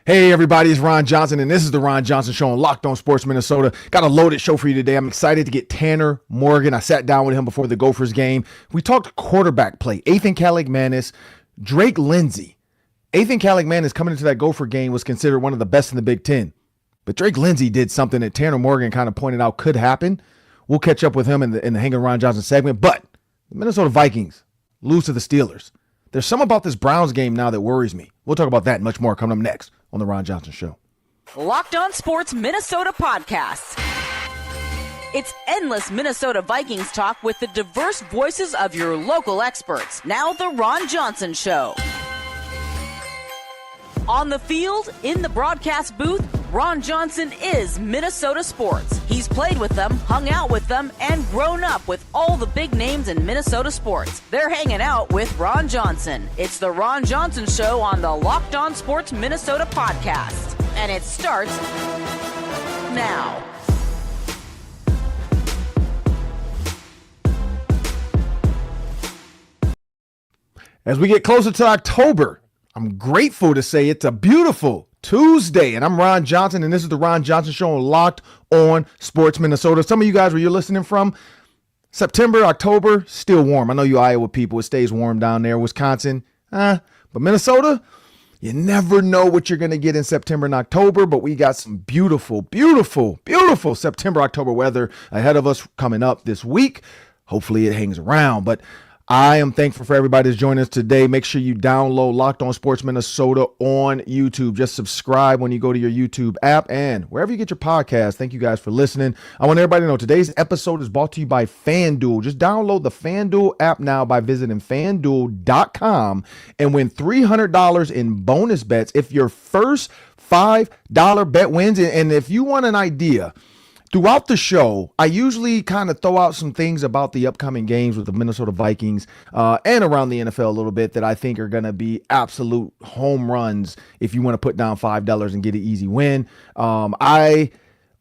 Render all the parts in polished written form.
Hey everybody, it's Ron Johnson, and this is the Ron Johnson Show on Locked On Sports Minnesota. Got a loaded show for you today. I'm excited to get Tanner Morgan. I sat down with him before the Gophers game. We talked quarterback play. Ethan Kaliakmanis, Drake Lindsey. Ethan Kaliakmanis coming into that Gopher game was considered one of the best in the Big Ten. But Drake Lindsey did something that Tanner Morgan kind of pointed out could happen. We'll catch up with him in the Hanging Ron Johnson segment. But the Minnesota Vikings lose to the Steelers. There's some about this Browns game now that worries me. We'll talk about that and much more coming up next on the Ron Johnson Show. Locked On Sports Minnesota Podcast. It's endless Minnesota Vikings talk with the diverse voices of your local experts. Now the Ron Johnson Show. On the field, in the broadcast booth, Ron Johnson is Minnesota sports. He's played with them, hung out with them, and grown up with all the big names in Minnesota sports. They're hanging out with Ron Johnson. It's the Ron Johnson Show on the Locked On Sports Minnesota Podcast. And it starts now. As we get closer to October, I'm grateful to say it's a beautiful Tuesday, and I'm Ron Johnson, and this is the Ron Johnson Show on Locked On Sports Minnesota. Some of you guys where you're listening from, September, October, still warm. I know you Iowa people, it stays warm down there. Wisconsin, but Minnesota, you never know what you're going to get in September and October, but we got some beautiful, beautiful, beautiful September, October weather ahead of us coming up this week. Hopefully it hangs around, but I am thankful for everybody that's joining us today. Make sure you download Locked On Sports Minnesota on YouTube. Just subscribe when you go to your YouTube app and wherever you get your podcast. Thank you guys for listening. I want everybody to know today's episode is brought to you by FanDuel. Just download the FanDuel app now by visiting FanDuel.com and win $300 in bonus bets if your first $5 bet wins. And if you want an idea, throughout the show, I usually kind of throw out some things about the upcoming games with the Minnesota Vikings and around the NFL a little bit that I think are going to be absolute home runs if you want to put down $5 and get an easy win. I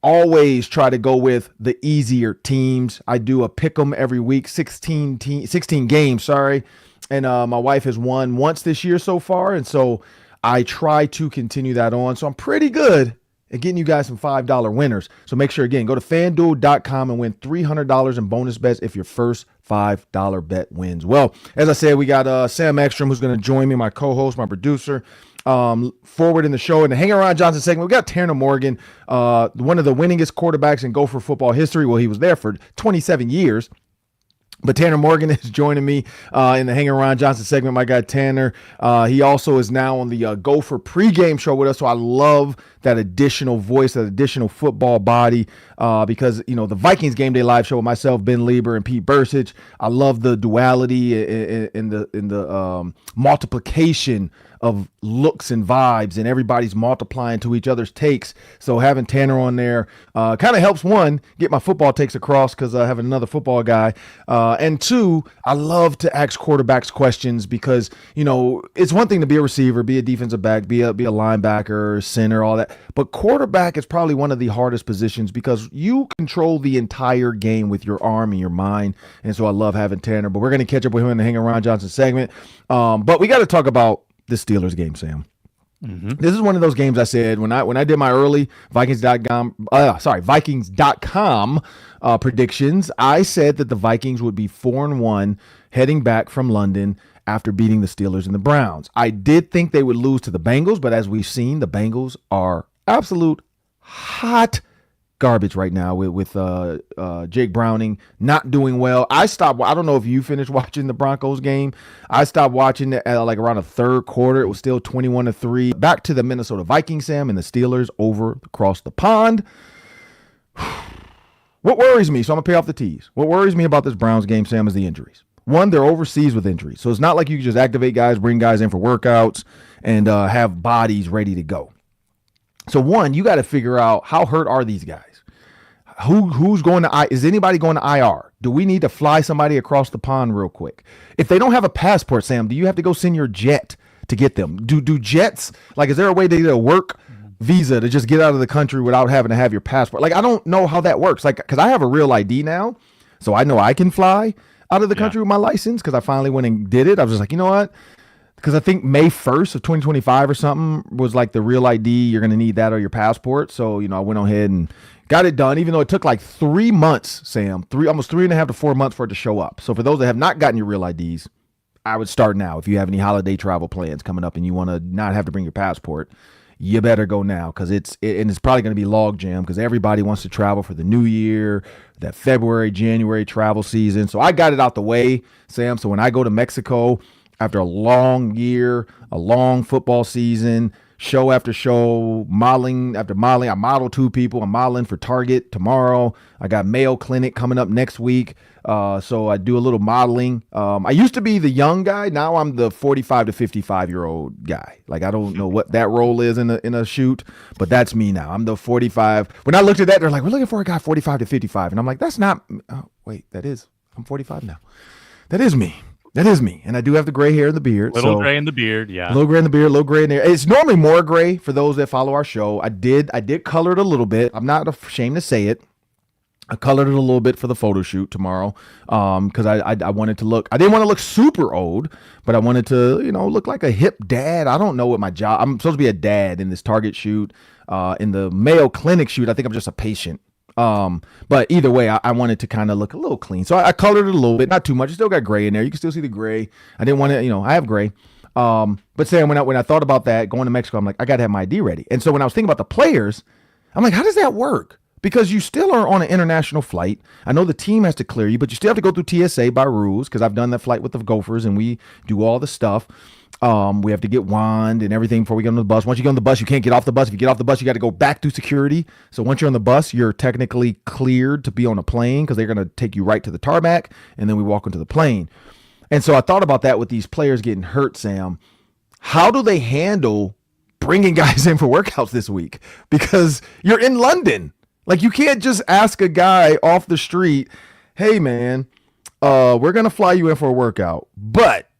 always try to go with the easier teams. I do a pick 'em every week, 16 games, and my wife has won once this year so far, and so I try to continue that on. So I'm pretty good and getting you guys some $5 winners. So make sure, again, go to FanDuel.com and win $300 in bonus bets if your first $5 bet wins. Well, as I said, we got Sam Ekstrom, who's going to join me, my co-host, my producer, forward in the show. In the Hang Around Johnson segment, we got Tanner Morgan, one of the winningest quarterbacks in Gopher football history. Well, he was there for 27 years. But Tanner Morgan is joining me in the Hang Around Johnson segment. My guy Tanner, he also is now on the Gopher pregame show with us. So I love that additional voice, that additional football body, because, you know, the Vikings Game Day Live show with myself, Ben Lieber, and Pete Bursich. I love the duality in the multiplication of looks and vibes, and everybody's multiplying to each other's takes. So having Tanner on there kind of helps, one, get my football takes across because I have another football guy. And two, I love to ask quarterbacks questions because, you know, it's one thing to be a receiver, be a defensive back, be a linebacker, center, all that. But quarterback is probably one of the hardest positions because you control the entire game with your arm and your mind. And so I love having Tanner, but we're going to catch up with him in the Hang Around Johnson segment. But we got to talk about the Steelers game, Sam. Mm-hmm. This is one of those games I said when I did my early Vikings.com predictions. I said that the Vikings would be 4-1 heading back from London after beating the Steelers and the Browns. I did think they would lose to the Bengals, but as we've seen, the Bengals are absolute hot garbage right now with Jake Browning not doing well. I don't know if you finished watching the Broncos game. I stopped watching it at like around the third quarter. It was still 21-3. Back to the Minnesota Vikings, Sam, and the Steelers over across the pond. What worries me, so I'm going to pay off the tees. What worries me about this Browns game, Sam, is the injuries. One, they're overseas with injuries. So it's not like you can just activate guys, bring guys in for workouts, and have bodies ready to go. So one, you got to figure out how hurt are these guys? Who's going to is anybody going to IR? Do we need to fly somebody across the pond real quick? If they don't have a passport, Sam, do you have to go send your jet to get them? Do jets, like, is there a way to get a work visa to just get out of the country without having to have your passport? Like, I don't know how that works. Like, because I have a real ID now, so I know I can fly out of the country with my license because I finally went and did it. I was just like, you know what? because I think May 1st of 2025 or something was like the real ID. You're going to need that or your passport. So, I went ahead and got it done, even though it took like 3 months, Sam, almost 3.5 to 4 months for it to show up. So for those that have not gotten your real IDs, I would start now. If you have any holiday travel plans coming up and you want to not have to bring your passport, you better go now, because it's probably going to be log jam because everybody wants to travel for the new year, that February, January travel season. So I got it out the way, Sam. So when I go to Mexico after a long year, a long football season, show after show, modeling after modeling. I model 2 people. I'm modeling for Target tomorrow. I got Mayo Clinic coming up next week. So I do a little modeling. I used to be the young guy. Now I'm the 45 to 55-year-old guy. Like, I don't know what that role is in a shoot, but that's me now. I'm the 45. When I looked at that, they're like, we're looking for a guy 45 to 55. And I'm like, that's not, oh, wait, I'm 45 now. That is me. That is me. And I do have the gray hair and the beard. Little gray in the beard, yeah. Little gray in the beard, little gray in there. It's normally more gray for those that follow our show. I did color it a little bit. I'm not ashamed to say it. I colored it a little bit for the photo shoot tomorrow because I wanted to look. I didn't want to look super old, but I wanted to, look like a hip dad. I don't know what my job. I'm supposed to be a dad in this Target shoot. In the Mayo Clinic shoot, I think I'm just a patient. But either way, I wanted to kind of look a little clean. So I colored it a little bit, not too much. It still got gray in there. You can still see the gray. I didn't want to, I have gray. But Sam, when I thought about that, going to Mexico, I'm like, I got to have my ID ready. And so when I was thinking about the players, I'm like, how does that work? Because you still are on an international flight. I know the team has to clear you, but you still have to go through TSA by rules, because I've done that flight with the Gophers and we do all the stuff. We have to get wand and everything before we get on the bus. Once you get on the bus, you can't get off the bus. If you get off the bus, you got to go back through security. So once you're on the bus, you're technically cleared to be on a plane, because they're going to take you right to the tarmac, and then we walk into the plane. And so I thought about that with these players getting hurt, Sam. How do they handle bringing guys in for workouts this week? Because you're in London. Like, you can't just ask a guy off the street, hey, man, we're going to fly you in for a workout, but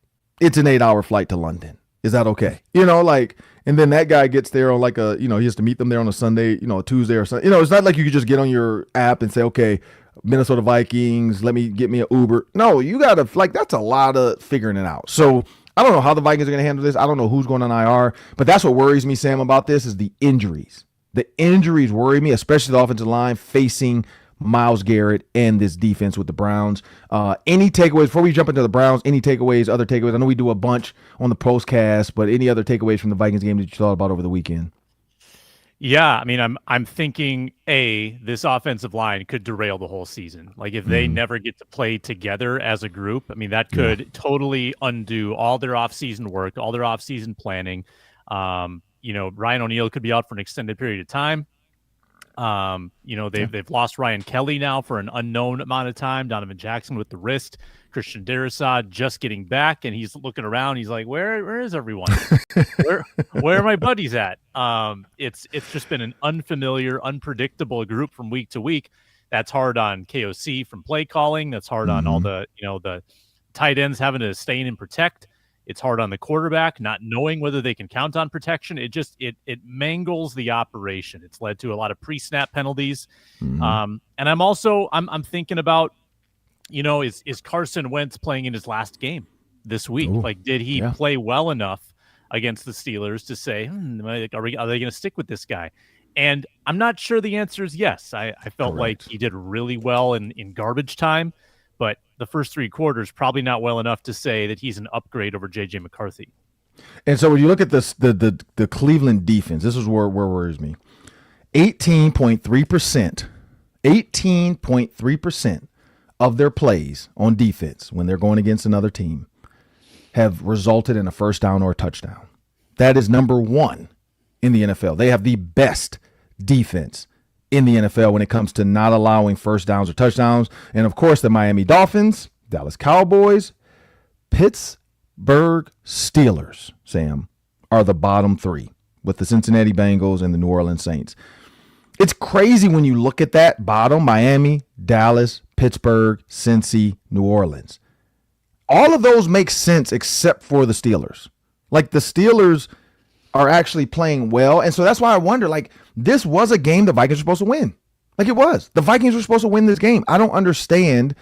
it's an 8-hour flight to London. Is that okay? And then that guy gets there on like he has to meet them there on a Sunday, a Tuesday or something. It's not like you could just get on your app and say, okay, Minnesota Vikings, get me an Uber. No, you got to, that's a lot of figuring it out. So I don't know how the Vikings are going to handle this. I don't know who's going on IR, but that's what worries me, Sam, about this is the injuries. The injuries worry me, especially the offensive line facing Myles Garrett and this defense with the Browns. Any takeaways before we jump into the Browns? Any takeaways, other takeaways? I know we do a bunch on the postcast, but any other takeaways from the Vikings game that you thought about over the weekend? Yeah, I mean, I'm thinking this offensive line could derail the whole season. Like, if they never get to play together as a group, I mean, that could totally undo all their offseason work, all their offseason planning. Ryan O'Neal could be out for an extended period of time. They've lost Ryan Kelly now for an unknown amount of time. Donovan Jackson with the wrist. Christian Darrisaw just getting back, and he's looking around. He's like, where is everyone? where are my buddies at? It's just been an unfamiliar, unpredictable group from week to week. That's hard on KOC from play calling. That's hard on all the tight ends having to stay in and protect. It's hard on the quarterback not knowing whether they can count on protection. It mangles the operation. It's led to a lot of pre-snap penalties. And I'm thinking about, is Carson Wentz playing in his last game this week? Ooh, like, did he play well enough against the Steelers to say, are they going to stick with this guy? And I'm not sure the answer is yes. I felt like he did really well in garbage time, but the first 3 quarters probably not well enough to say that he's an upgrade over J.J. McCarthy. And so when you look at this, the Cleveland defense, this is where worries me. 18.3% of their plays on defense when they're going against another team have resulted in a first down or a touchdown. That is number 1 in the NFL. They have the best defense in the NFL when it comes to not allowing first downs or touchdowns. And of course, the Miami Dolphins, Dallas Cowboys, Pittsburgh Steelers, Sam, are the bottom 3 with the Cincinnati Bengals and the New Orleans Saints. It's crazy when you look at that bottom: Miami, Dallas, Pittsburgh, Cincy, New Orleans. All of those make sense except for the Steelers. Like, the Steelers are actually playing well. And so that's why I wonder, this was a game the Vikings were supposed to win. Like, it was. The Vikings were supposed to win this game. I don't understand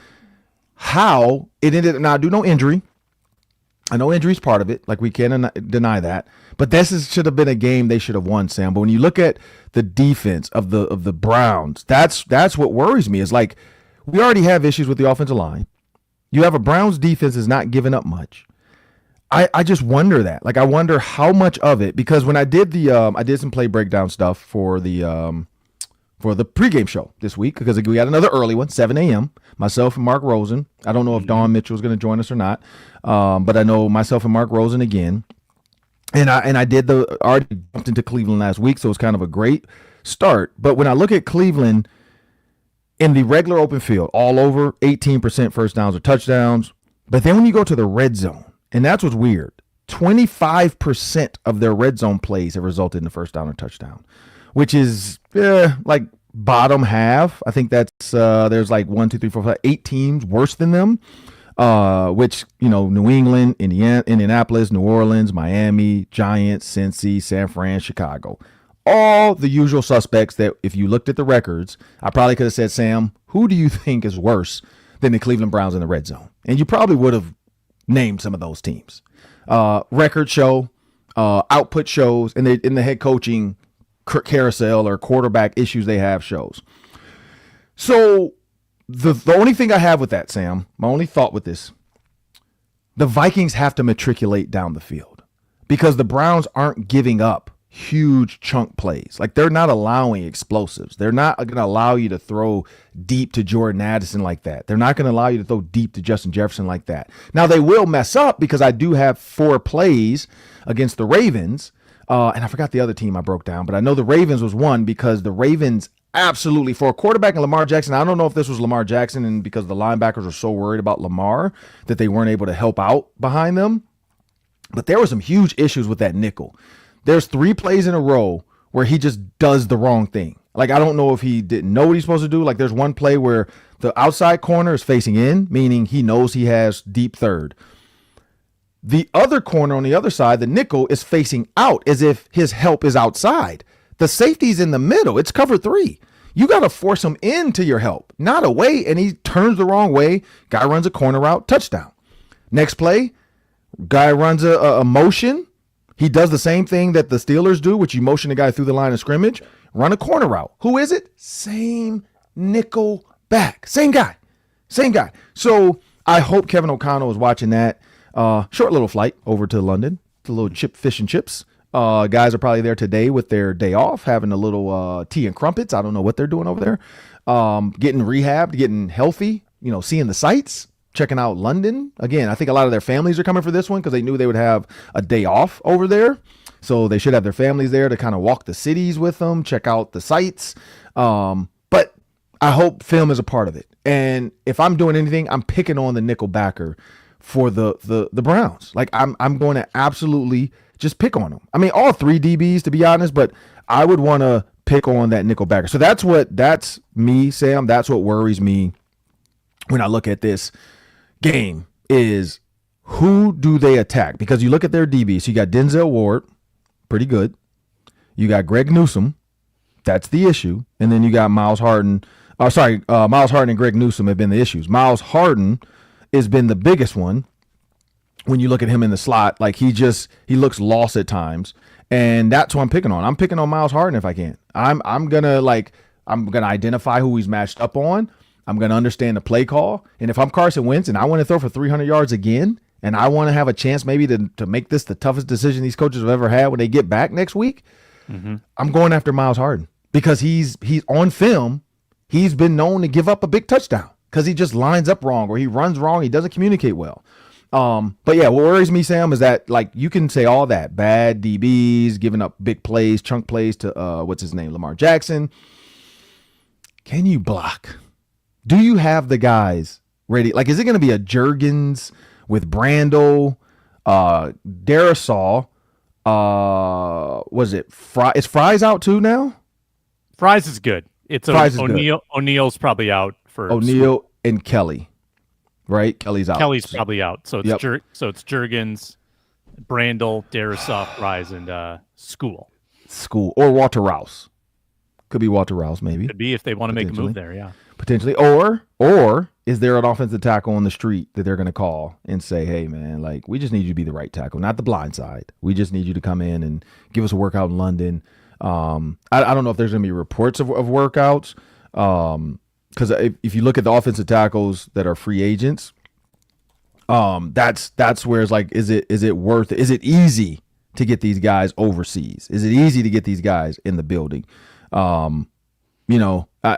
how it ended. Now, I do know injury. I know injury's part of it. Like, we can't deny that. But should have been a game they should have won, Sam. But when you look at the defense of the Browns, that's what worries me. Is like, we already have issues with the offensive line. You have a Browns defense that's not giving up much. I just wonder that. Like, I wonder how much of it, because when I did I did some play breakdown stuff for the pregame show this week, because we got another early one, 7 a.m. Myself and Mark Rosen. I don't know if Dawn Mitchell is going to join us or not, but I know myself and Mark Rosen again. And I already jumped into Cleveland last week, so it's kind of a great start. But when I look at Cleveland in the regular open field, all over 18% first downs or touchdowns. But then when you go to the red zone, and that's what's weird, 25% of their red zone plays have resulted in a first down or touchdown, which is like bottom half. I think that's there's like 1, 2, 3, 4, 5, 8 teams worse than them. Which, New England, Indianapolis, New Orleans, Miami, Giants, Cincy, San Fran, Chicago. All the usual suspects that if you looked at the records, I probably could have said, Sam, who do you think is worse than the Cleveland Browns in the red zone? And you probably would have named some of those teams. Record show, output shows, and in the head coaching carousel or quarterback issues they have shows. So the only thing I have with that, Sam, my only thought with this, the Vikings have to matriculate down the field because the Browns aren't giving up huge chunk plays. Like, they're not allowing explosives. They're not going to allow you to throw deep to Jordan Addison like that. They're not going to allow you to throw deep to Justin Jefferson like that. Now, they will mess up because I do have 4 plays against the Ravens. And I forgot the other team I broke down, but I know the Ravens was one because the Ravens absolutely, for a quarterback and Lamar Jackson, I don't know if this was Lamar Jackson and because the linebackers were so worried about Lamar that they weren't able to help out behind them. But there were some huge issues with that nickel. There's 3 plays in a row where he just does the wrong thing. Like, I don't know if he didn't know what he's supposed to do. Like, there's one play where the outside corner is facing in, meaning he knows he has deep third. The other corner on the other side, the nickel, is facing out as if his help is outside. The safety's in the middle. It's cover 3. You got to force him into your help, not away. And he turns the wrong way. Guy runs a corner route, touchdown. Next play, guy runs a motion. He does the same thing that the Steelers do, which you motion the guy through the line of scrimmage, run a corner route. Who is it? Same nickel back. Same guy. So I hope Kevin O'Connell is watching that. Short little flight over to London, to a little fish and chips. Guys are probably there today with their day off, having a little tea and crumpets. I don't know what they're doing over there. Getting rehabbed, getting healthy, seeing the sights. Checking out London. Again, I think a lot of their families are coming for this one because they knew they would have a day off over there. So they should have their families there to kind of walk the cities with them, check out the sights. But I hope film is a part of it. And if I'm doing anything, I'm picking on the nickel backer for the Browns. Like, I'm going to absolutely just pick on them. I mean, all 3 DBs, to be honest, but I would want to pick on that nickel backer. So that's me, Sam. That's what worries me when I look at this game is who do they attack? Because you look at their DBs. So you got Denzel Ward, pretty good. You got Greg Newsome. That's the issue. And then you got Miles Harden. Miles Harden and Greg Newsome have been the issues. Miles Harden has been the biggest one. When you look at him in the slot, like he looks lost at times. And that's who I'm picking on. I'm picking on Miles Harden if I can. I'm gonna identify who he's matched up on. I'm going to understand the play call. And if I'm Carson Wentz and I want to throw for 300 yards again, and I want to have a chance maybe to make this the toughest decision these coaches have ever had when they get back next week, I'm going after Miles Harden because he's on film. He's been known to give up a big touchdown because he just lines up wrong or he runs wrong. He doesn't communicate well. But yeah, what worries me, Sam, is that like you can say all that bad DBs, giving up big plays, chunk plays to what's his name, Lamar Jackson. Can you block? Do you have the guys ready? Like, is it going to be a Juergens with Brandel, Darrisaw? Was it Fry? Is Fry's out too now? Fry's is good. It's O'Neal. O'Neal's probably out for O'Neal and Kelly, right? Kelly's out. Kelly's probably out. So it's it's Juergens, Brandel, Darrisaw, Fry's, and School or Walter Rouse. Could be Walter Rouse, maybe. Could be if they want to make a move there, yeah. Potentially. Or is there an offensive tackle on the street that they're going to call and say, hey, man, like, we just need you to be the right tackle, not the blind side. We just need you to come in and give us a workout in London. I don't know if there's going to be reports of workouts, because if you look at the offensive tackles that are free agents, that's where it's like, is it easy to get these guys overseas? Is it easy to get these guys in the building? I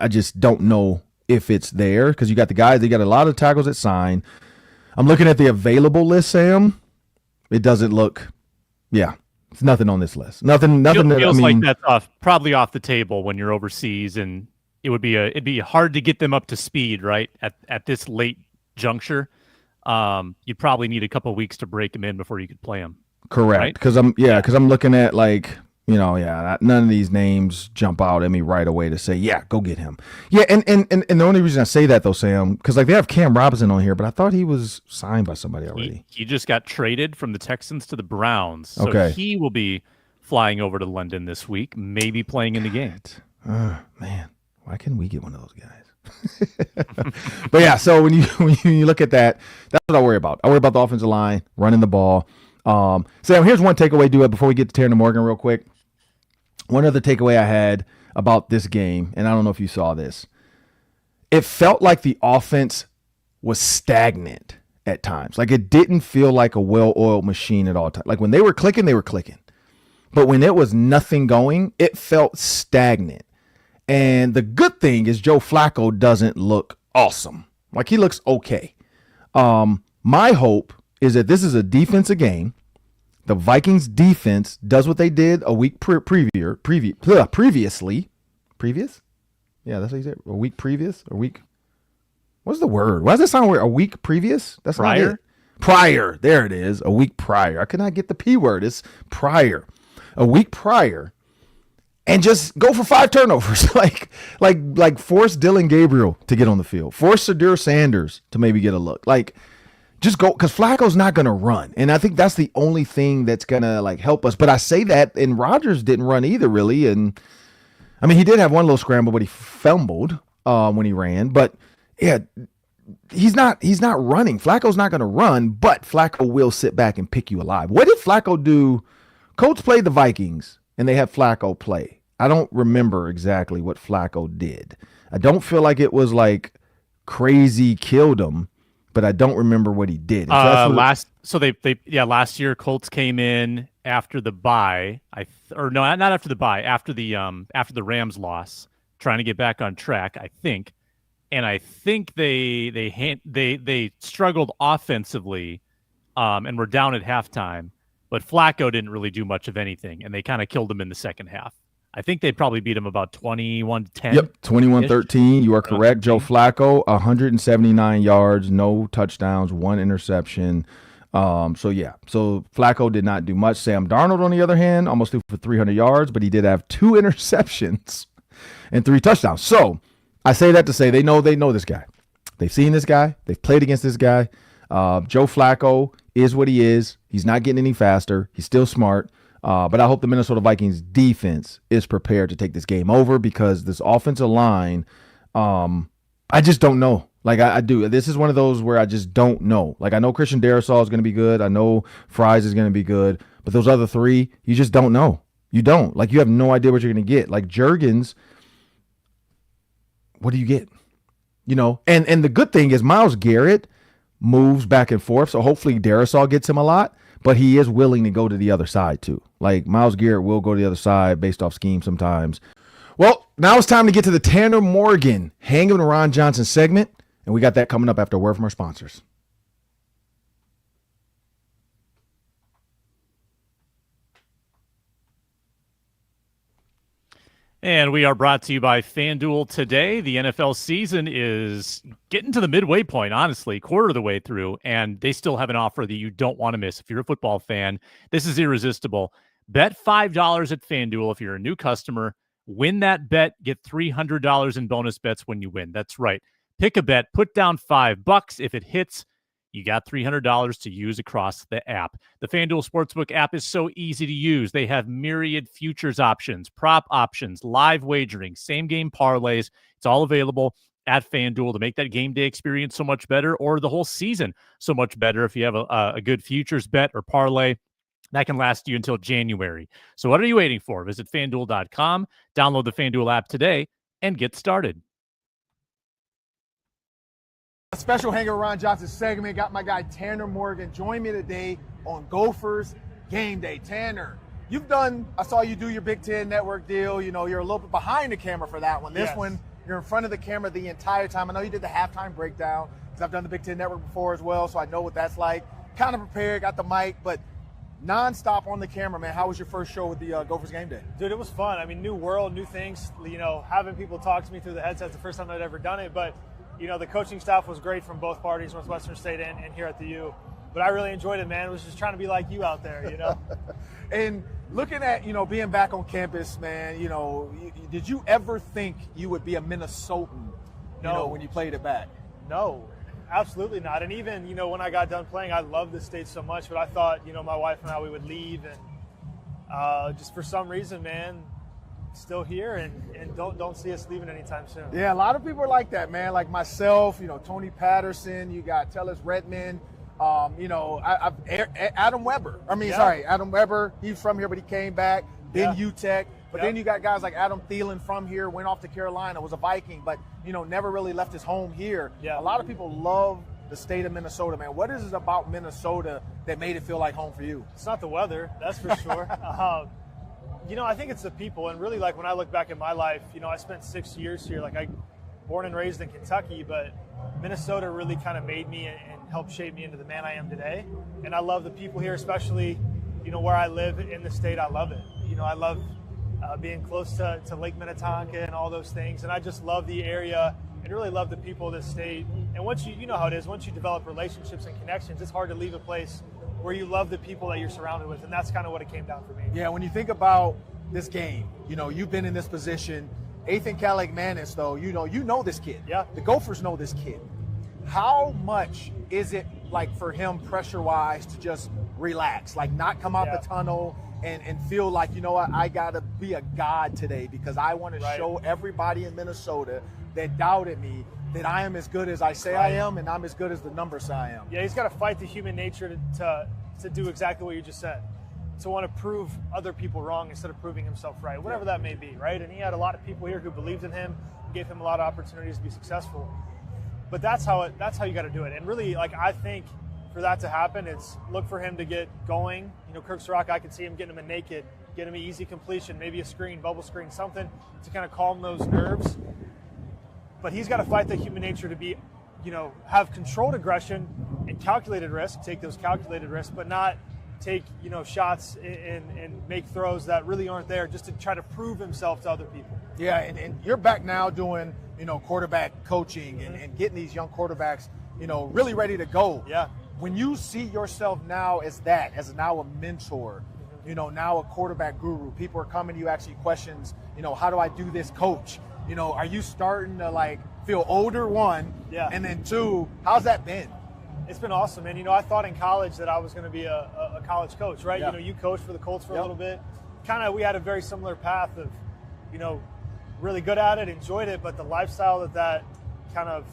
just don't know if it's there, because you got the guys, they got a lot of tackles that sign. I'm looking at the available list, Sam. It doesn't look, it's nothing on this list. Nothing. Feels like that's probably off the table when you're overseas, and it'd be hard to get them up to speed, right? At this late juncture, you'd probably need a couple of weeks to break them in before you could play them. Correct. Because I'm looking at none of these names jump out at me right away to say, go get him. Yeah, and the only reason I say that though, Sam, because like they have Cam Robinson on here, but I thought he was signed by somebody already. He just got traded from the Texans to the Browns, so he will be flying over to London this week, maybe playing in the game. Man, why can't we get one of those guys? But yeah, so when you look at that, that's what I worry about. I worry about the offensive line running the ball. Sam, here's one takeaway, before we get to Tanner Morgan real quick. One other takeaway I had about this game, and I don't know if you saw this. It felt like the offense was stagnant at times. Like it didn't feel like a well-oiled machine at all times. Like when they were clicking, they were clicking. But when it was nothing going, it felt stagnant. And the good thing is Joe Flacco doesn't look awesome. Like he looks okay. My hope is that this is a defensive game. The Vikings defense does what they did a week previously. Previous? Yeah, that's what you said. A week previous? A week? What's the word? Why does that sound weird? A week previous? That's prior? Not it. Prior. There it is. A week prior. I could not get the P word. It's prior. A week prior. And just go for 5 turnovers. like force Dylan Gabriel to get on the field. Force Sadir Sanders to maybe get a look. Like, just go, because Flacco's not going to run. And I think that's the only thing that's going to like help us. But I say that, and Rodgers didn't run either, really. And I mean, he did have one little scramble, but he fumbled when he ran. But yeah, he's not running. Flacco's not going to run, but Flacco will sit back and pick you alive. What did Flacco do? Colts played the Vikings, and they had Flacco play. I don't remember exactly what Flacco did. I don't feel like it was like crazy killed him, but I don't remember what he did. Last year Colts came in after the bye. Not after the bye, after the Rams loss, trying to get back on track, I think. And I think they struggled offensively, and were down at halftime. But Flacco didn't really do much of anything, and they kind of killed him in the second half. I think they probably beat him about 21-10. Yep, 21-13. You are correct. Joe Flacco, 179 yards, no touchdowns, 1 interception. So Flacco did not do much. Sam Darnold, on the other hand, almost threw for 300 yards, but he did have 2 interceptions and 3 touchdowns. So I say that to say they know this guy. They've seen this guy. They've played against this guy. Joe Flacco is what he is. He's not getting any faster. He's still smart. But I hope the Minnesota Vikings defense is prepared to take this game over, because this offensive line, I just don't know. Like I do. This is one of those where I just don't know. Like I know Christian Darrisaw is going to be good. I know Fries is going to be good. But those other 3, you just don't know. You don't. Like you have no idea what you're going to get. Like Juergens, what do you get? And the good thing is Myles Garrett moves back and forth. So hopefully Darrisaw gets him a lot. But he is willing to go to the other side, too. Like, Myles Garrett will go to the other side based off scheme sometimes. Well, now it's time to get to the Tanner Morgan Hanging with Ron Johnson segment. And we got that coming up after a word from our sponsors. And we are brought to you by FanDuel today. The NFL season is getting to the midway point, honestly, quarter of the way through, and they still have an offer that you don't want to miss. If you're a football fan, this is irresistible. Bet $5 at FanDuel if you're a new customer. Win that bet, get $300 in bonus bets when you win. That's right. Pick a bet, put down $5. If it hits, you got $300 to use across the app. The FanDuel Sportsbook app is so easy to use. They have myriad futures options, prop options, live wagering, same-game parlays. It's all available at FanDuel to make that game day experience so much better, or the whole season so much better if you have a good futures bet or parlay that can last you until January. So what are you waiting for? Visit FanDuel.com, download the FanDuel app today, and get started. A special Hangar Ron Johnson segment. Got my guy Tanner Morgan join me today on Gophers Game Day. Tanner, I saw you do your Big Ten Network deal. You know, you're a little bit behind the camera for that one. This one, you're in front of the camera the entire time. I know you did the halftime breakdown because I've done the Big Ten Network before as well, so I know what that's like. Kind of prepared, got the mic, but nonstop on the camera, man. How was your first show with the Gophers Game Day? Dude, it was fun. I mean, new world, new things. You know, having people talk to me through the headset's the first time I'd ever done it, but you know, the coaching staff was great from both parties, Northwestern State and here at the U. But I really enjoyed it, man. I was just trying to be like you out there, you know? And looking at, you know, being back on campus, man, you know, did you ever think you would be a Minnesotan, you know, when you played it back? No, absolutely not. And even, you know, when I got done playing, I loved the state so much, but I thought, you know, my wife and I, we would leave. And just for some reason, man, still here and don't see us leaving anytime soon. Yeah, a lot of people are like that, man. Like myself, you know, Tony Patterson, you got Tellus Redmond, you know, Adam Weber. Adam Weber, he's from here, but he came back, then UTEC. But then you got guys like Adam Thielen from here, went off to Carolina, was a Viking, but, you know, never really left his home here. Yeah. A lot of people love the state of Minnesota, man. What is it about Minnesota that made it feel like home for you? It's not the weather, that's for sure. You know, I think it's the people, and really, like, when I look back at my life, you know, I spent 6 years here. Like, I born and raised in Kentucky, but Minnesota really kind of made me and helped shape me into the man I am today. And I love the people here, especially, you know, where I live in the state. I love it. You know, I love being close to Lake Minnetonka and all those things, and I just love the area and really love the people of this state. And once you know how it is, once you develop relationships and connections, it's hard to leave a place where you love the people that you're surrounded with, and that's kind of what it came down for me. Yeah, when you think about this game, you know, you've been in this position. Ethan Kaliakmanis, though, you know this kid. Yeah. The Gophers know this kid. How much is it, like, for him pressure-wise to just relax, like not come out the tunnel and feel like, you know what, I got to be a god today because I want to show everybody in Minnesota that doubted me that I am as good as I say I am, and I'm as good as the numbers say I am. Yeah, he's got to fight the human nature to do exactly what you just said, to want to prove other people wrong instead of proving himself right, whatever that may be, right? And he had a lot of people here who believed in him, gave him a lot of opportunities to be successful. But that's how you got to do it. And really, like, I think for that to happen, it's look for him to get going. You know, Kirk Soroka, I could see him getting him a naked, getting him an easy completion, maybe a screen, bubble screen, something to kind of calm those nerves. But he's got to fight the human nature to be, you know, have controlled aggression and calculated risk, take those calculated risks, but not take, you know, shots and make throws that really aren't there just to try to prove himself to other people. Yeah, and you're back now doing, you know, quarterback coaching and getting these young quarterbacks, you know, really ready to go. Yeah. When you see yourself now as now a mentor, you know, now a quarterback guru, people are coming to you asking questions, you know, how do I do this, coach? You know, are you starting to, like, feel older, one, and then two, how's that been? It's been awesome, man. You know, I thought in college that I was going to be a college coach, right? Yeah. You know, you coached for the Colts for a little bit. We had a very similar path of, you know, really good at it, enjoyed it, but the lifestyle that kind of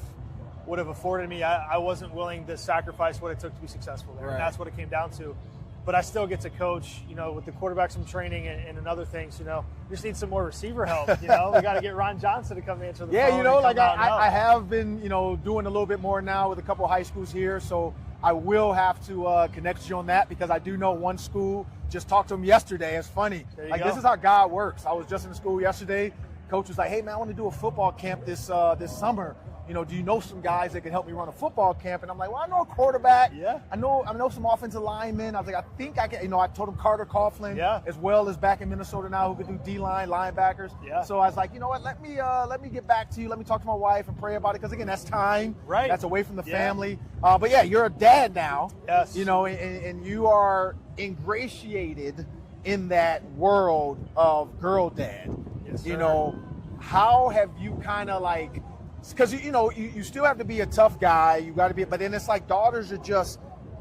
would have afforded me, I wasn't willing to sacrifice what it took to be successful there. Right. And that's what it came down to. But I still get to coach, you know, with the quarterbacks I'm training and other things, you know. We just need some more receiver help, you know. We got to get Ron Johnson to come answer the phone. Yeah, you know, like I have been, you know, doing a little bit more now with a couple of high schools here, so I will have to connect you on that because I do know one school, just talked to them yesterday. It's funny. Like, this is how God works. I was just in school yesterday. Coach was like, hey, man, I want to do a football camp this summer. You know, do you know some guys that can help me run a football camp? And I'm like, well, I know a quarterback. Yeah. I know some offensive linemen. I was like, I think I can. You know, I told him Carter Coughlin, as well as back in Minnesota now, who could do D-line, linebackers. Yeah. So I was like, you know what? Let me get back to you. Let me talk to my wife and pray about it because again, that's time. Right. That's away from the family. But yeah, you're a dad now. Yes. You know, and you are ingratiated in that world of girl dad. Yes, sir. You know, how have you kind of like? Because, you know, you still have to be a tough guy. You got to be, but then it's like daughters are just,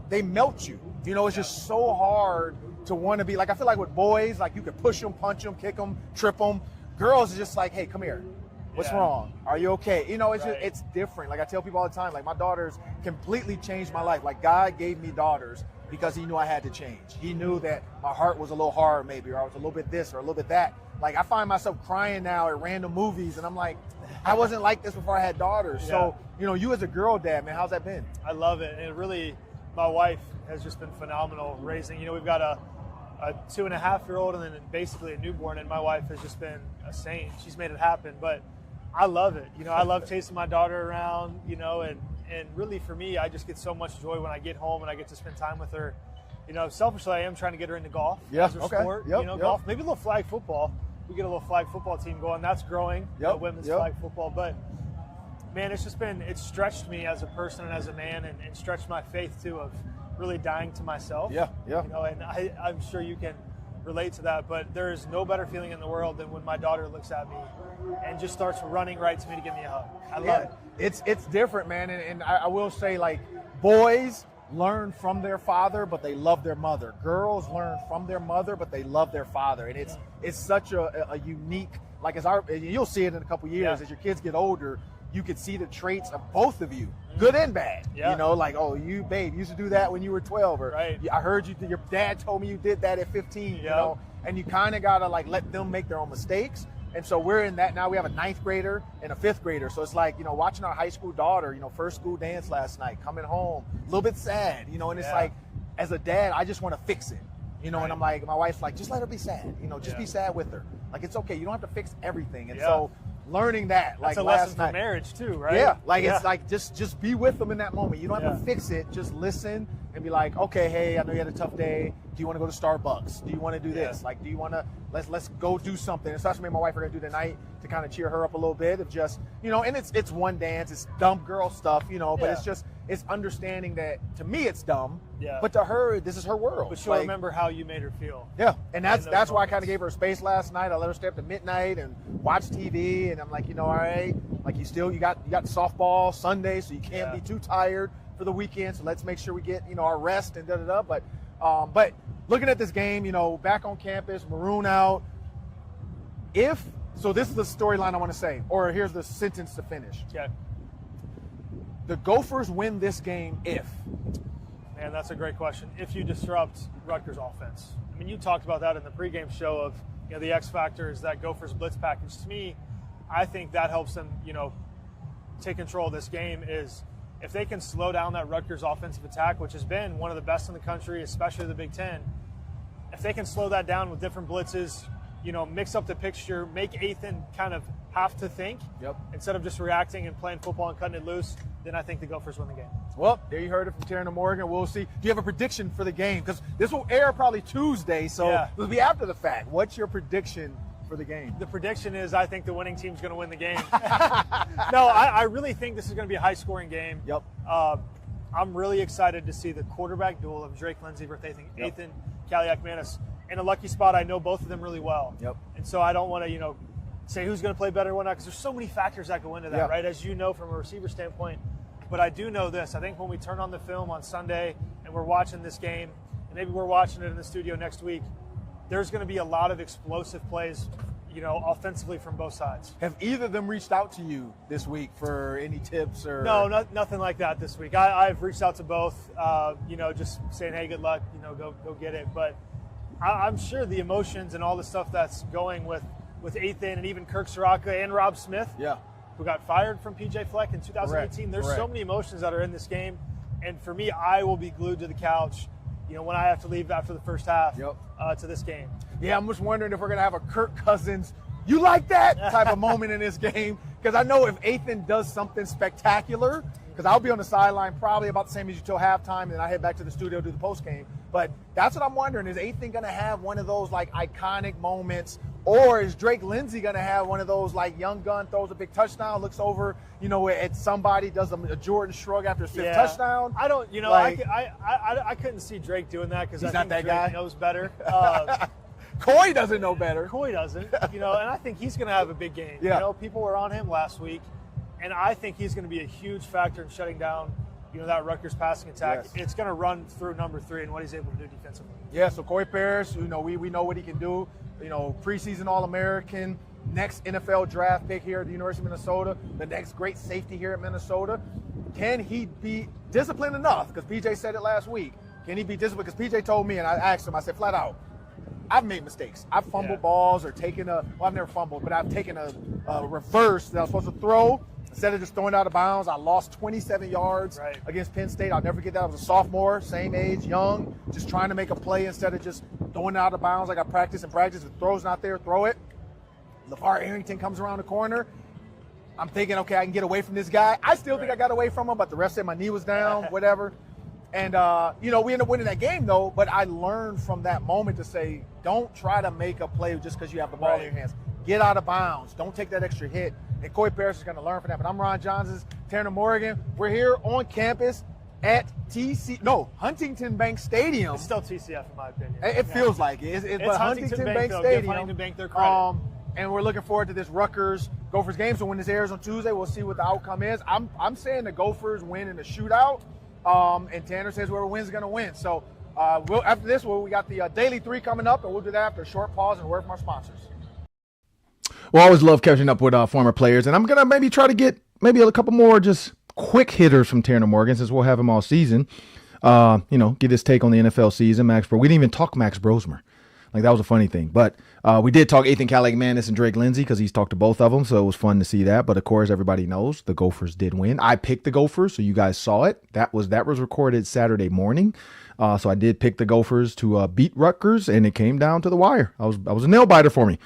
they melt you. You know, it's just so hard to want to be, like, I feel like with boys, like you can push them, punch them, kick them, trip them. Girls are just like, hey, come here. What's wrong? Are you okay? You know, it's Right. just, it's different. Like I tell people all the time, like my daughters completely changed my life. Like God gave me daughters because he knew I had to change. He knew that my heart was a little hard maybe, or I was a little bit this or a little bit that. Like I find myself crying now at random movies, and I'm like, I wasn't like this before I had daughters. So, you know, you as a girl dad, man, how's that been? I love it. And it really, my wife has just been phenomenal raising. You know, we've got a 2.5-year-old and then basically a newborn, and my wife has just been a saint. She's made it happen. But I love it. You know, I love chasing my daughter around, you know, and really for me, I just get so much joy when I get home and I get to spend time with her. You know, selfishly, I am trying to get her into golf as a sport. Yep, you know, golf, maybe a little flag football. We get a little flag football team going. That's growing, women's flag football. But, man, it's stretched me as a person and as a man and stretched my faith, too, of really dying to myself. Yeah. You know, and I'm sure you can relate to that. But there is no better feeling in the world than when my daughter looks at me and just starts running right to me to give me a hug. I love it. It's different, man. And I will say, like, boys learn from their father, but they love their mother. Girls learn from their mother, but they love their father. And it's such a unique, like, you'll see it in a couple years as your kids get older. You could see the traits of both of you, good and bad. You know, like, oh, you, babe, used to do that when you were 12, or I heard your dad told me you did that at 15. You know, and you kind of gotta like let them make their own mistakes. And so we're in that now. We have a 9th grader and a 5th grader. So it's like, you know, watching our high school daughter, you know, first school dance last night, coming home, a little bit sad, you know, and it's like, as a dad, I just want to fix it, you know, and I'm like, my wife's like, just let her be sad, you know, just be sad with her. Like, it's okay. You don't have to fix everything. And so learning that, like, that's a lesson for marriage too, right? Yeah. Like, it's like, just be with them in that moment. You don't have to fix it. Just listen and be like, okay, hey, I know you had a tough day. Do you want to go to Starbucks? Do you want to do this? Like, do you want to, let's go do something. And so that's what me and my wife are going to do tonight to kind of cheer her up a little bit of just, you know, and it's one dance, it's dumb girl stuff, you know, but it's understanding that to me it's dumb, but to her, this is her world. But she'll remember how you made her feel. Yeah, and that's why I kind of gave her space last night. I let her stay up to midnight and watch TV, and I'm like, you know, all right, like you got softball Sunday, so you can't be too tired for the weekend, so let's make sure we get, you know, our rest and da-da-da. But looking at this game, you know, back on campus, maroon out, so this is the storyline I want to say, or here's the sentence to finish. Okay. The Gophers win this game if? Man, that's a great question. If you disrupt Rutgers' offense. I mean, you talked about that in the pregame show of, you know, the X factor is that Gophers blitz package. To me, I think that helps them, you know, take control of this game is if they can slow down that Rutgers offensive attack, which has been one of the best in the country, especially the Big Ten. If they can slow that down with different blitzes, you know, mix up the picture, make Ethan kind of have to think instead of just reacting and playing football and cutting it loose, then I think the Gophers win the game. Well, there you heard it from Taryn Morgan. We'll see. Do you have a prediction for the game? Because this will air probably Tuesday, so it'll be after the fact. What's your prediction for the game? The prediction is I think the winning team's going to win the game. No, I really think this is going to be a high-scoring game. Yep. I'm really excited to see the quarterback duel of Drake Lindsey versus Ethan Kaliak-Manis. In a lucky spot, I know both of them really well. Yep. And so I don't want to, you know, say who's going to play better or not, because there's so many factors that go into that, right? As you know from a receiver standpoint. But I do know this. I think when we turn on the film on Sunday and we're watching this game, and maybe we're watching it in the studio next week, there's going to be a lot of explosive plays, you know, offensively from both sides. Have either of them reached out to you this week for any tips or? No, nothing like that this week. I've reached out to both, you know, just saying, hey, good luck, you know, go get it. But I'm sure the emotions and all the stuff that's going with Ethan and even Kirk Soraka and Rob Smith, who got fired from PJ Fleck in 2018. There's so many emotions that are in this game. And for me, I will be glued to the couch, you know, when I have to leave after the first half to this game. Yeah, I'm just wondering if we're going to have a Kirk Cousins, you like that type of moment in this game. Because I know if Ethan does something spectacular, because I'll be on the sideline probably about the same as you till halftime, and then I head back to the studio to do the post game. But that's what I'm wondering. Is Ethan going to have one of those, like, iconic moments, or is Drake Lindsey going to have one of those, like, young gun throws a big touchdown, looks over, you know, at somebody, does a Jordan shrug after his fifth touchdown? I don't, you know, like, I couldn't see Drake doing that because I think that Drake guy knows better. Coy doesn't know better. Coy doesn't, you know, and I think he's going to have a big game. You know, people were on him last week, and I think he's going to be a huge factor in shutting down, you know, that Rutgers passing attack. It's going to run through number 3 and what he's able to do defensively. Yeah, so Coy Parrish, you know, we know what he can do. You know, preseason All-American, next NFL draft pick here at the University of Minnesota, the next great safety here at Minnesota. Can he be disciplined enough? Because PJ said it last week. Can he be disciplined? Because PJ told me, and I asked him, I said flat out, I've made mistakes. I've fumbled balls or taken I've never fumbled, but I've taken a reverse that I was supposed to throw. Instead of just throwing it out of bounds, I lost 27 yards against Penn State. I'll never forget that. I was a sophomore, same age, young, just trying to make a play instead of just throwing it out of bounds like I practice and practice. If the throw's not there, throw it. LeVar Arrington comes around the corner. I'm thinking, okay, I can get away from this guy. I still think I got away from him, but the rest of it, my knee was down, whatever. And, we ended up winning that game, though, but I learned from that moment to say, don't try to make a play just because you have the ball in your hands. Get out of bounds. Don't take that extra hit. And Corey Parrish is going to learn from that. But I'm Ron Johnson's Tanner Morgan. We're here on campus at Huntington Bank Stadium. It's still TCF in my opinion. It feels like it. It's Huntington Bank though. Stadium. Give Huntington Bank their credit. And we're looking forward to this Rutgers Gophers game. So when this airs on Tuesday, we'll see what the outcome is. I'm saying the Gophers win in the shootout. And Tanner says whoever wins is going to win. So after this, we got the Daily 3 coming up, and we'll do that after a short pause and a word from our sponsors. Well, I always love catching up with former players, and I'm going to maybe try to get maybe a couple more just quick hitters from Tanner Morgan since we'll have him all season. Get his take on the NFL season. We didn't even talk Max Brosmer. Like, that was a funny thing. But we did talk Ethan Kaliakmanis and Drake Lindsey because he's talked to both of them, so it was fun to see that. But, of course, everybody knows the Gophers did win. I picked the Gophers, so you guys saw it. That was recorded Saturday morning. So I did pick the Gophers to beat Rutgers, and it came down to the wire. I was a nail-biter for me.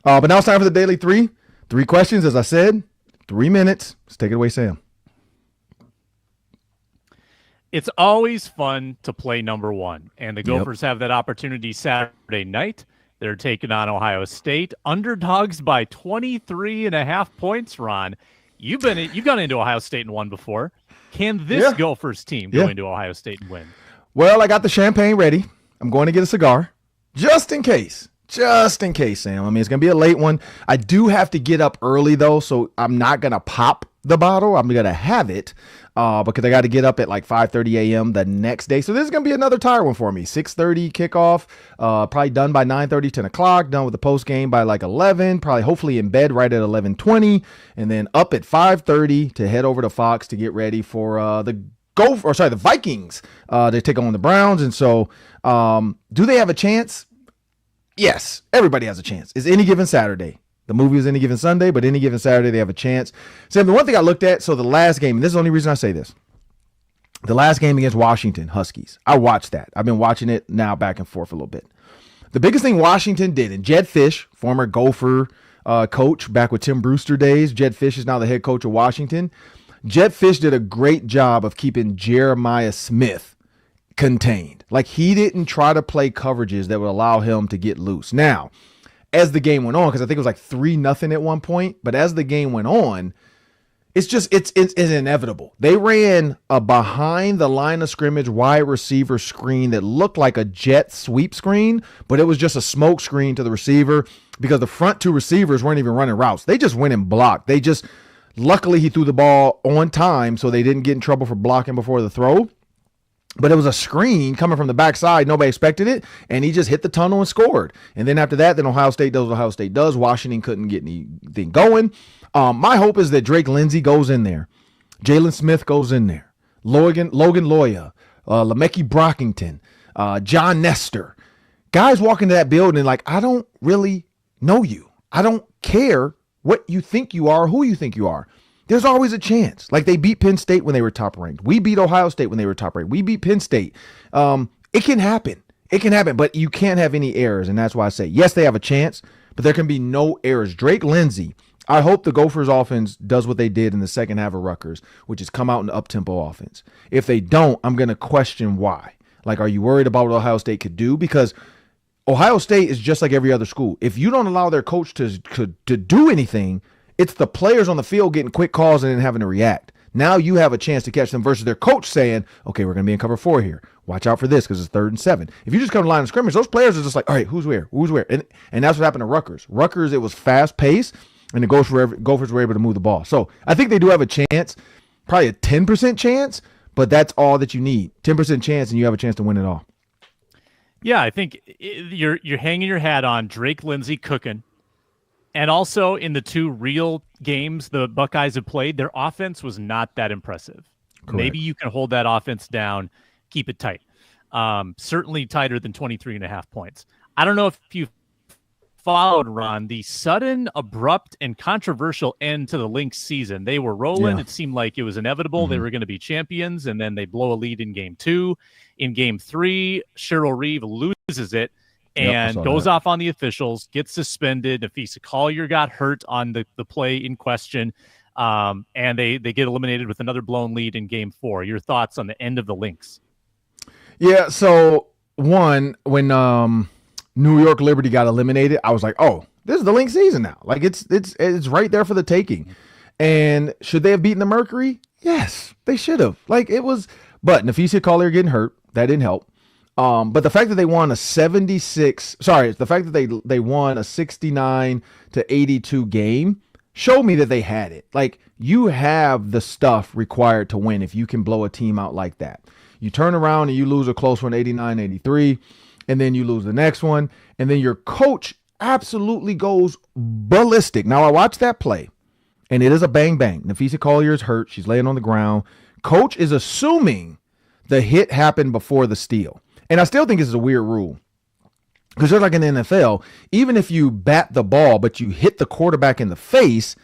But now it's time for the Daily 3. 3 questions, as I said, 3 minutes. Let's take it away, Sam. It's always fun to play number one, and the Gophers have that opportunity Saturday night. They're taking on Ohio State, underdogs by 23.5 points. Ron, you've gone into Ohio State and won before. Can this Gophers team go into Ohio State and win? Well, I got the champagne ready. I'm going to get a cigar just in case. Just in case, Sam. I mean, it's going to be a late one. I do have to get up early, though, so I'm not going to pop the bottle. I'm going to have it because I got to get up at like 5:30 a.m. the next day. So this is going to be another tired one for me. 6:30 kickoff, probably done by 9:30, 10 o'clock, done with the post game by like 11, probably hopefully in bed right at 11:20, and then up at 5:30 to head over to Fox to get ready for the Vikings to take on the Browns. And so do they have a chance? Yes, everybody has a chance. It's any given Saturday. The movie is any given Sunday, but any given Saturday, they have a chance. Sam, the one thing I looked at, so the last game, and this is the only reason I say this, the last game against Washington Huskies, I watched that. I've been watching it now back and forth a little bit. The biggest thing Washington did, and Jed Fish, former Gopher coach back with Tim Brewster days, Jed Fish is now the head coach of Washington. Jed Fish did a great job of keeping Jeremiah Smith contained. Like, he didn't try to play coverages that would allow him to get loose. Now, as the game went on, because I think it was like 3-0 at one point, but as the game went on, it's inevitable. They ran a behind the line of scrimmage wide receiver screen that looked like a jet sweep screen, but it was just a smoke screen to the receiver because the front 2 receivers weren't even running routes. They just went and blocked. Luckily he threw the ball on time so they didn't get in trouble for blocking before the throw. But it was a screen coming from the backside. Nobody expected it. And he just hit the tunnel and scored. And then after that, Ohio State does what Ohio State does. Washington couldn't get anything going. My hope is that Drake Lindsey goes in there. Jalen Smith goes in there. Logan Loya, Lemeki Brockington, John Nestor. Guys walk into that building like, I don't really know you. I don't care what you think you are, who you think you are. There's always a chance. Like, they beat Penn State when they were top ranked. We beat Ohio State when they were top ranked. We beat Penn State. It can happen. It can happen, but you can't have any errors. And that's why I say, yes, they have a chance, but there can be no errors. Drake Lindsey, I hope the Gophers offense does what they did in the second half of Rutgers, which is come out in the up-tempo offense. If they don't, I'm going to question why. Like, are you worried about what Ohio State could do? Because Ohio State is just like every other school. If you don't allow their coach to do anything, it's the players on the field getting quick calls and then having to react. Now you have a chance to catch them versus their coach saying, okay, we're going to be in cover 4 here. Watch out for this because it's 3rd and 7. If you just come to line of scrimmage, those players are just like, all right, who's where? And that's what happened to Rutgers. Rutgers, it was fast paced, and the Gophers were able to move the ball. So I think they do have a chance, probably a 10% chance, but that's all that you need. 10% chance, and you have a chance to win it all. Yeah, I think you're hanging your hat on Drake Lindsey cooking. And also in the two real games the Buckeyes have played, their offense was not that impressive. Correct. Maybe you can hold that offense down, keep it tight. Certainly tighter than 23.5 points. I don't know if you followed, Ron, the sudden, abrupt, and controversial end to the Lynx season. They were rolling. Yeah. It seemed like it was inevitable. They were going to be champions, and then they blow a lead in game 2. In game 3, Cheryl Reeve loses it and goes off on the officials, gets suspended. Nafisa Collier got hurt on the play in question, and they get eliminated with another blown lead in game 4. Your thoughts on the end of the Lynx? Yeah, so one, when New York Liberty got eliminated, I was like, oh, this is the Lynx season now. Like it's right there for the taking. And should they have beaten the Mercury? Yes, they should have. Like it was, but Nafisa Collier getting hurt, that didn't help. But the fact that they won a 69-82 game showed me that they had it. Like you have the stuff required to win if you can blow a team out like that. You turn around and you lose a close one, 89-83, and then you lose the next one, and then your coach absolutely goes ballistic. Now, I watched that play, and it is a bang-bang. Nafisa Collier is hurt. She's laying on the ground. Coach is assuming the hit happened before the steal. And I still think this is a weird rule. Because just like in the NFL, even if you bat the ball, but you hit the quarterback in the face,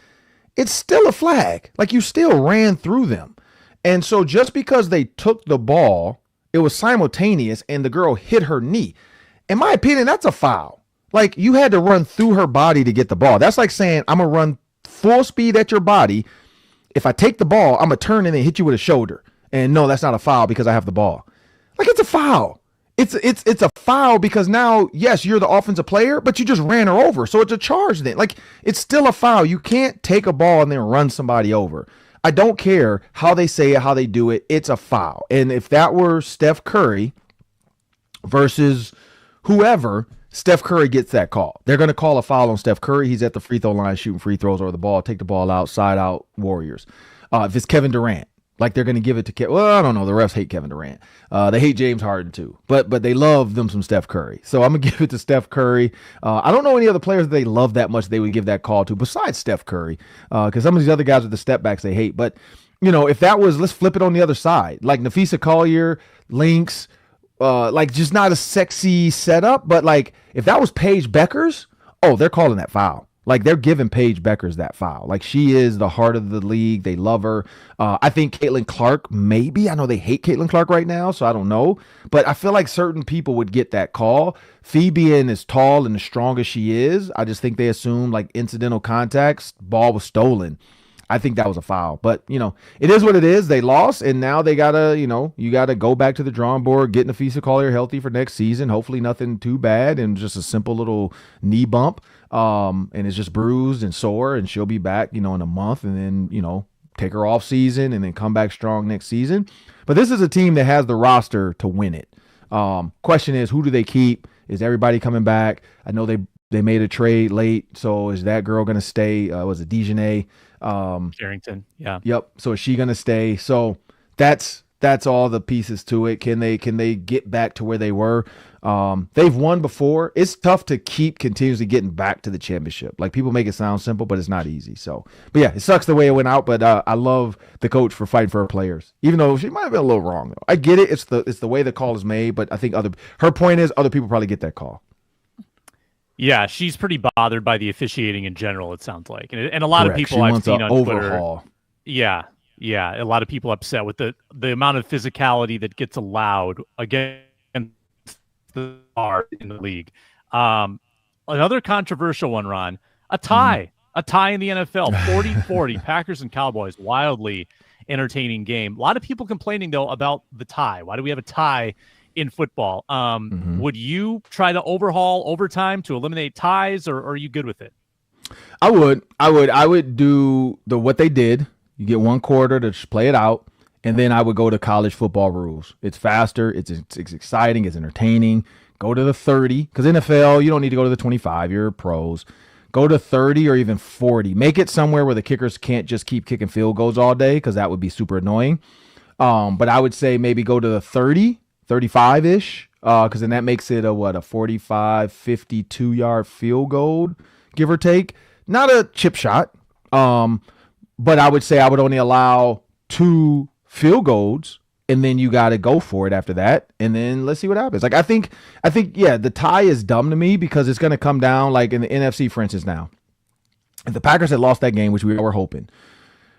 it's still a flag. Like you still ran through them. And so just because they took the ball, it was simultaneous and the girl hit her knee. In my opinion, that's a foul. Like you had to run through her body to get the ball. That's like saying, I'm going to run full speed at your body. If I take the ball, I'm going to turn and then hit you with a shoulder. And no, that's not a foul because I have the ball. Like it's a foul. It's a foul because now, yes, you're the offensive player, but you just ran her over. So it's a charge then. Like it's still a foul. You can't take a ball and then run somebody over. I don't care how they say it, how they do it. It's a foul. And if that were Steph Curry versus whoever, Steph Curry gets that call. They're going to call a foul on Steph Curry. He's at the free throw line shooting free throws over the ball, take the ball out, side out, Warriors. If it's Kevin Durant, like they're going to give it to well, I don't know. The refs hate Kevin Durant. They hate James Harden too, but they love them some Steph Curry. So I'm going to give it to Steph Curry. I don't know any other players that they love that much they would give that call to besides Steph Curry, because some of these other guys with the step backs they hate. But, you know, if that was, let's flip it on the other side. Like Nafisa Collier, Lynx, like just not a sexy setup, but like if that was Paige Beckers, oh, they're calling that foul. Like they're giving Paige Beckers that foul. Like she is the heart of the league. They love her. I think Caitlin Clark, maybe. I know they hate Caitlin Clark right now, so I don't know. But I feel like certain people would get that call. Fee being as tall and as strong as she is, I just think they assume like incidental contacts, ball was stolen. I think that was a foul. But, you know, it is what it is. They lost, and now they got to, you know, you got to go back to the drawing board, get Nafisa Collier healthy for next season. Hopefully nothing too bad and just a simple little knee bump. And it's just bruised and sore, and she'll be back, you know, in a month, and then, you know, take her off season and then come back strong next season. But this is a team that has the roster to win it. Question is, who do they keep? Is everybody coming back? I know they made a trade late, so is that girl going to stay? Was it Dejanay? Carrington, yeah. Yep. So is she going to stay? So that's all the pieces to it. Can they get back to where they were? They've won before. It's tough to keep continuously getting back to the championship. Like people make it sound simple, but it's not easy. So, but yeah, it sucks the way it went out. But I love the coach for fighting for her players, even though she might have been a little wrong. Though I get it. It's the way the call is made. But I think her point is other people probably get that call. Yeah, she's pretty bothered by the officiating in general, it sounds like. And a lot Correct. of people She I've wants seen an on overhaul. Twitter. Yeah. A lot of people upset with the amount of physicality that gets allowed against the bar in the league. Another controversial one, Ron, a tie in the NFL, 40-40, Packers and Cowboys, wildly entertaining game. A lot of people complaining, though, about the tie. Why do we have a tie in football? Would you try to overhaul overtime to eliminate ties, or are you good with it? I would do what they did. You get one quarter to just play it out, and then I would go to college football rules. It's faster, it's exciting, it's entertaining. Go to the 30, because NFL, you don't need to go to the 25. You're pros. Go to 30 or even 40. Make it somewhere where the kickers can't just keep kicking field goals all day, because that would be super annoying. But I would say maybe go to the 30, 35-ish, because then that makes it a 45, 52-yard field goal, give or take. not a chip shot. But I would say I would only allow 2 field goals, and then you got to go for it after that, and then let's see what happens. Like I think, yeah, the tie is dumb to me because it's going to come down like in the NFC, for instance. Now, if the Packers had lost that game, which we were hoping,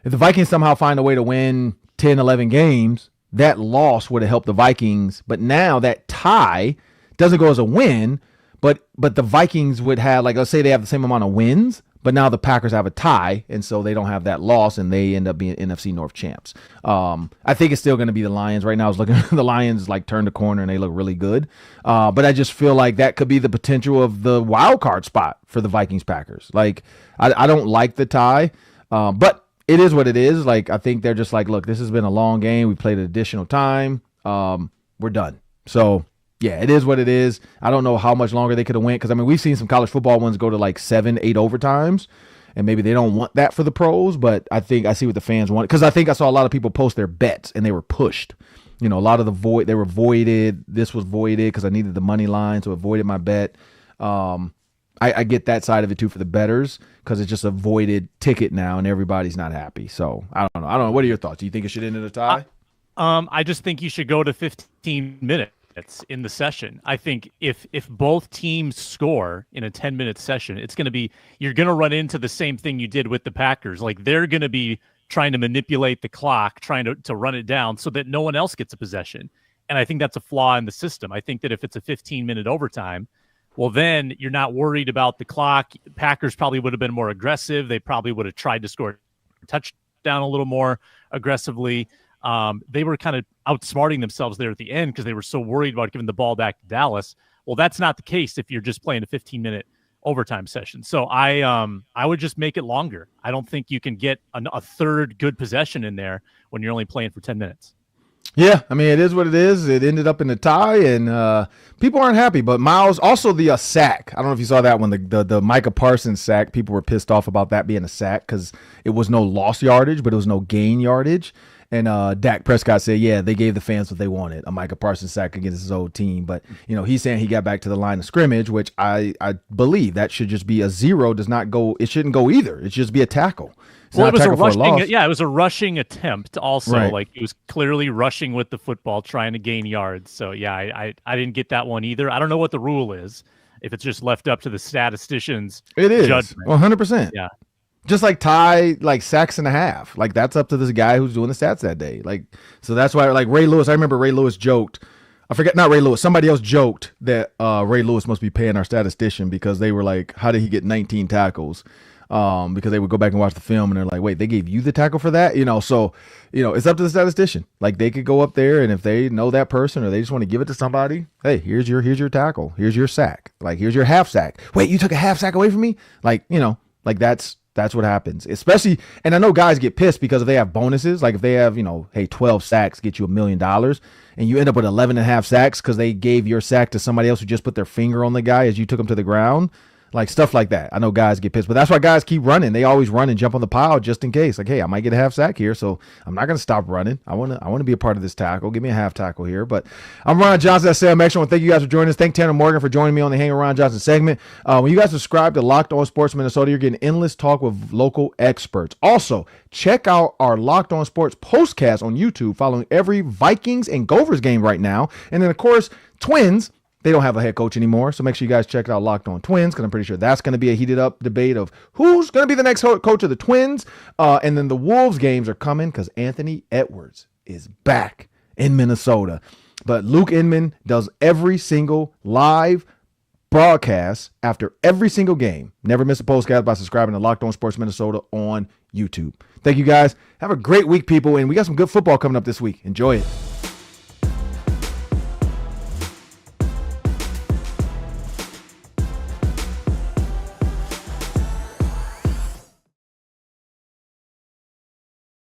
if the Vikings somehow find a way to win 10, 11 games, that loss would have helped the Vikings. But now that tie doesn't go as a win, but the Vikings would have, like, let's say they have the same amount of wins, but now the Packers have a tie, and so they don't have that loss, and they end up being NFC North champs. I think it's still going to be the Lions. Right now, I was looking the Lions like turned the corner, and they look really good. But I just feel like that could be the potential of the wild card spot for the Vikings-Packers. Like, I don't like the tie, but it is what it is. Like, I think they're just like, look, this has been a long game. We played an additional time. We're done. So, yeah, it is what it is. I don't know how much longer they could have went because, I mean, we've seen some college football ones go to like 7, 8 overtimes, and maybe they don't want that for the pros, but I think I see what the fans want because I think I saw a lot of people post their bets, and they were pushed. You know, a lot of they were voided. This was voided because I needed the money line, so it voided my bet. I get that side of it too for the bettors because it's just a voided ticket now, and everybody's not happy. So I don't know. What are your thoughts? Do you think it should end in a tie? I just think you should go to 15 minutes in the session. I think if both teams score in a 10-minute session, it's going to be, you're going to run into the same thing you did with the Packers. Like, they're going to be trying to manipulate the clock, trying to run it down so that no one else gets a possession. And I think that's a flaw in the system. I think that if it's a 15-minute overtime, well, then you're not worried about the clock. Packers probably would have been more aggressive. They probably would have tried to score a touchdown a little more aggressively. They were kind of outsmarting themselves there at the end because they were so worried about giving the ball back to Dallas. Well, that's not the case if you're just playing a 15-minute overtime session. So I would just make it longer. I don't think you can get a third good possession in there when you're only playing for 10 minutes. Yeah, I mean, it is what it is. It ended up in the tie, and people aren't happy. But Miles, also the sack. I don't know if you saw that one, the Micah Parsons sack. People were pissed off about that being a sack because it was no lost yardage, but it was no gain yardage. And Dak Prescott said, yeah, they gave the fans what they wanted, a Micah Parsons sack against his old team. But, you know, he's saying he got back to the line of scrimmage, which I believe that should just be a 0. Does not go. It shouldn't go either. It should just be a tackle. Well, it was a rushing. Yeah, it was a rushing attempt. Also, right. Like, he was clearly rushing with the football, trying to gain yards. So yeah, I didn't get that one either. I don't know what the rule is. If it's just left up to the statisticians, it is judgment. 100%. Yeah, just like tie, like sacks and a half. Like, that's up to this guy who's doing the stats that day. Like, so that's why, like, Ray Lewis. I remember Ray Lewis joked. I forget, not Ray Lewis. Somebody else joked that Ray Lewis must be paying our statistician because they were like, how did he get 19 tackles? Because they would go back and watch the film and they're like, wait, they gave you the tackle for that? You know, so, you know, it's up to the statistician. Like, they could go up there, and if they know that person or they just want to give it to somebody, hey, here's your tackle. Here's your sack. Like, here's your half sack. Wait, you took a half sack away from me? Like, you know, like that's what happens. Especially, and I know guys get pissed because if they have bonuses, like if they have, you know, hey, 12 sacks get you $1 million, and you end up with 11 and a half sacks because they gave your sack to somebody else who just put their finger on the guy as you took him to the ground. Like, stuff like that. I know guys get pissed, but that's why guys keep running. They always run and jump on the pile just in case. Like, hey, I might get a half sack here, so I'm not going to stop running. I want to be a part of this tackle. Give me a half tackle here. But I'm Ron Johnson. That's Sam Extra. I want to thank you guys for joining us. Thank Tanner Morgan for joining me on the Hang with Ron Johnson segment. When you guys subscribe to Locked On Sports Minnesota, you're getting endless talk with local experts. Also, check out our Locked On Sports postcast on YouTube following every Vikings and Gophers game right now. And then, of course, Twins. They don't have a head coach anymore, so make sure you guys check out Locked On Twins because I'm pretty sure that's going to be a heated up debate of who's going to be the next coach of the Twins. And then the Wolves games are coming because Anthony Edwards is back in Minnesota. But Luke Inman does every single live broadcast after every single game. Never miss a postcast by subscribing to Locked On Sports Minnesota on YouTube. Thank you guys. Have a great week, people, and we got some good football coming up this week. Enjoy it.